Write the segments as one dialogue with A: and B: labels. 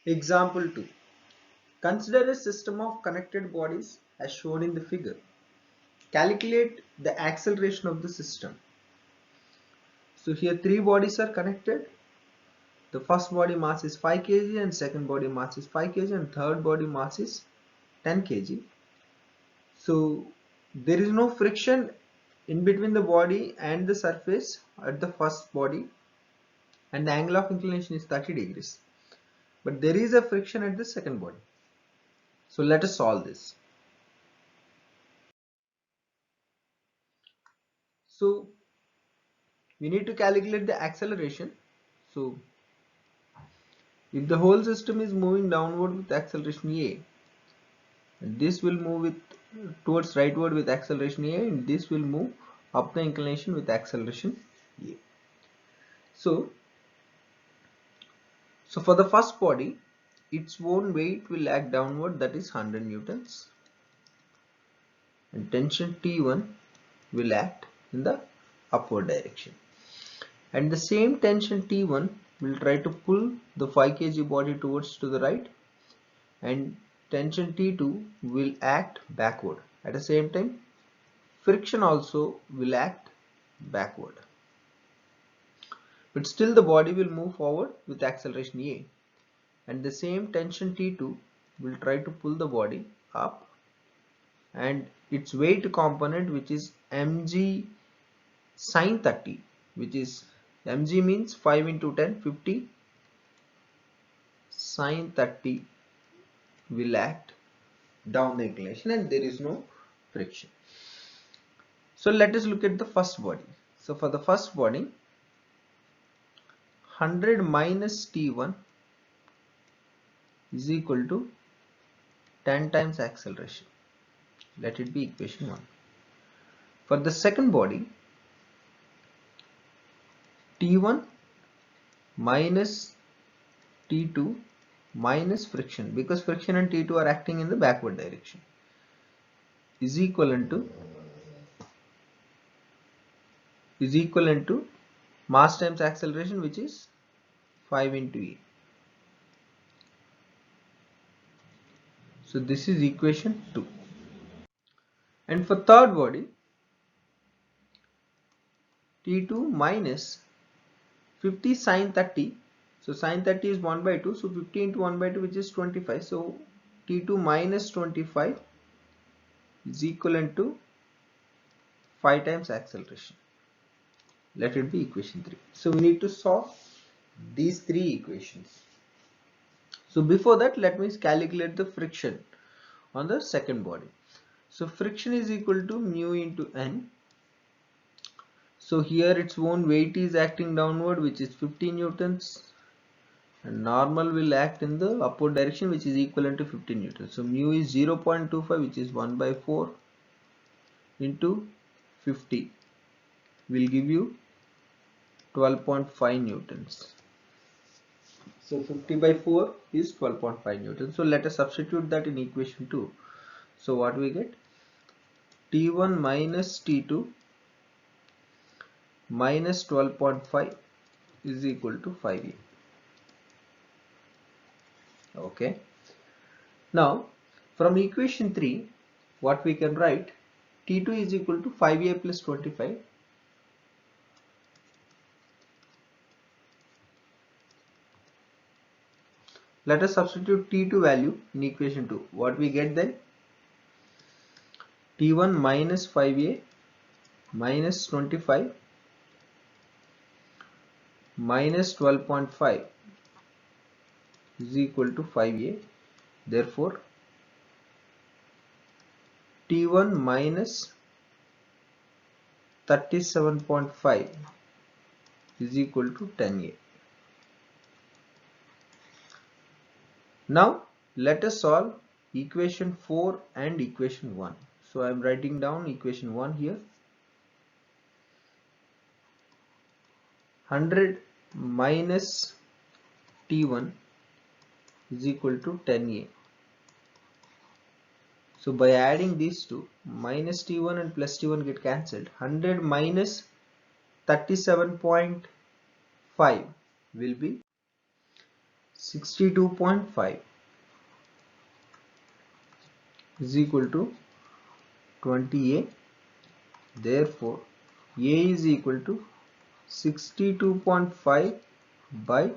A: Example 2. Consider a system of connected bodies as shown in the figure. Calculate the acceleration of the system. So here three bodies are connected. The first body mass is 5 kg and second body mass is 5 kg and third body mass is 10 kg. So there is no friction in between the body and the surface at the first body, and the angle of inclination is 30 degrees. But there is a friction at the second body. So let us solve this. So we need to calculate the acceleration. So if the whole system is moving downward with acceleration a, and this will move with towards rightward with acceleration a, and this will move up the inclination with acceleration a. So for the first body, its own weight will act downward, that is 100 newtons, and tension T1 will act in the upward direction. And the same tension T1 will try to pull the 5 kg body towards to the right, and tension T2 will act backward. At the same time, friction also will act backward. But still the body will move forward with acceleration A, and the same tension T2 will try to pull the body up, and its weight component, which is mg sine 30, which is mg means 5 into 10, 50, sine 30 will act down the inclination, and there is no friction. So let us look at the first body. So for the first body, 100 minus T1 is equal to 10 times acceleration. Let it be equation 1. For the second body, T1 minus T2 minus friction, because friction and T2 are acting in the backward direction, is equivalent to mass times acceleration, which is 5 into E. So this is equation 2. And for third body, T2 minus 50 sine 30. So sine 30 is 1 by 2. So 50 into 1 by 2, which is 25. So T2 minus 25 is equivalent to 5 times acceleration. Let it be equation 3. So we need to solve these three equations. So before that, let me calculate the friction on the second body. So friction is equal to mu into N. So here its own weight is acting downward, which is 50 newtons, and normal will act in the upward direction, which is equivalent to 50 newtons. So mu is 0.25, which is 1 by 4 into 50 will give you 12.5 newtons. So 50 by 4 is 12.5 newtons. So let us substitute that in equation 2. So what we get? T1 minus T2 minus 12.5 is equal to 5A. Okay. Now from equation 3, what we can write? T2 is equal to 5A plus 25. Let us substitute T2 value in equation 2. What we get then? T1 minus 5A minus 25 minus 12.5 is equal to 5A. Therefore, T1 minus 37.5 is equal to 10A. Now let us solve equation 4 and equation 1. So I am writing down equation 1 here. 100 minus T1 is equal to 10A. So by adding these two, minus T1 and plus T1 get cancelled. 100 minus 37.5 will be 62.5 is equal to 20A. Therefore, A is equal to 62.5 by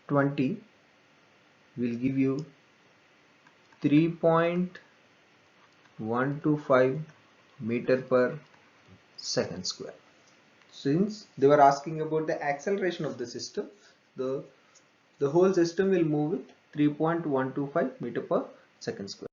A: 20 will give you 3.125 meter per second square. Since they were asking about the acceleration of the system, the whole system will move with 3.125 meter per second square.